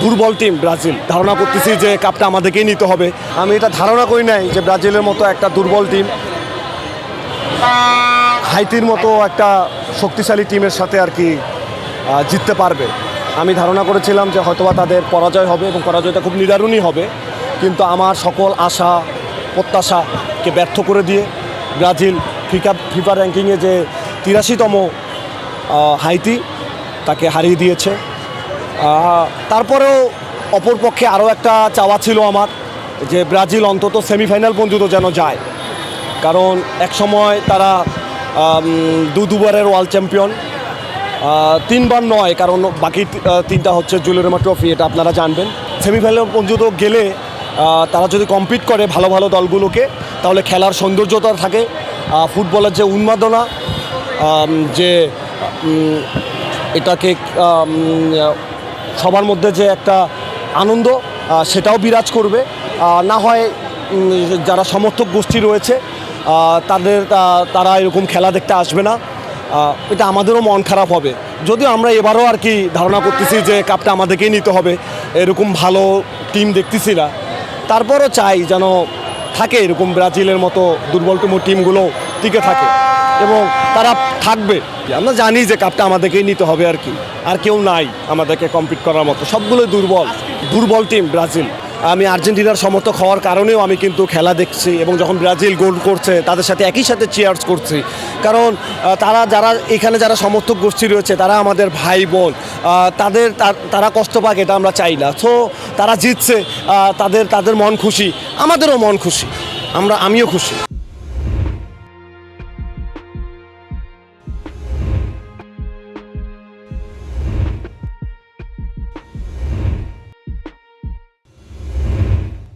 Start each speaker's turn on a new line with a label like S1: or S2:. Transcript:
S1: দুর্বল team Brazil. ধারণা করতেছি যে কাপটা আমাদেরকেই নিতে হবে। আমি এটা ধারণা করি নাই যে ব্রাজিলের মতো একটা দুর্বল টিম হাইতির মতো একটা শক্তিশালী টিমের সাথে আর কি জিততে পারবে। আমি ধারণা করেছিলাম যে হয়তোবা তাদের পরাজয় হবে এবং পরাজয়টা খুব নিদারুণই হবে, কিন্তু আমার সকল আশা প্রত্যাশাকে ব্যর্থ করে দিয়ে ব্রাজিল ফিফা র্যাঙ্কিংয়ে যে 83তম হাইতি তাকে হারিয়ে দিয়েছে। তারপরেও অপরপক্ষে আরও একটা চাওয়া ছিল আমার যে ব্রাজিল অন্তত সেমিফাইনাল পর্যন্ত যেন যায়, কারণ এক সময় তারা দুবারের ওয়ার্ল্ড চ্যাম্পিয়ন, 3বার নয়, কারণ বাকি 3টা হচ্ছে জুলিয়ানো ট্রফি, এটা আপনারা জানবেন। সেমিফাইনাল পর্যন্ত গেলে তারা যদি কম্পিট করে ভালো ভালো দলগুলোকে, তাহলে খেলার সৌন্দর্যতা থাকে, ফুটবলের যে উন্মাদনা, যে এটাকে সবার মধ্যে যে একটা আনন্দ সেটাও বিরাজ করবে। না হয় যারা সমর্থক গোষ্ঠী রয়েছে তারা এরকম খেলা দেখতে আসবে না, এটা আমাদেরও মন খারাপ হবে। যদিও আমরা এবারও আর কি ধারণা করতেছি যে কাপটা আমাদেরকেই নিতে হবে, এরকম ভালো টিম দেখতেছি না। তারপরও চাই যেন থাকে এরকম ব্রাজিলের মতো দুর্বল টিমগুলো টিকে থাকে এবং তারা থাকবে। আমরা জানি যে কাপটা আমাদেরকেই নিতে হবে আর কি, আর কেউ নাই আমাদেরকে কম্পিট করার মতো, সবগুলোই দুর্বল টিম ব্রাজিল। আমি আর্জেন্টিনার সমর্থক হওয়ার কারণেও আমি কিন্তু খেলা দেখছি এবং যখন ব্রাজিল গোল করছে তাদের সাথে একই সাথে চিয়ার্স করছি, কারণ যারা এখানে যারা সমর্থক গোষ্ঠী রয়েছে তারা আমাদের ভাই বোন, তারা কষ্ট পাক এটা আমরা চাই না। সো তারা জিতছে, তাদের মন খুশি, আমাদেরও মন খুশি, আমিও খুশি।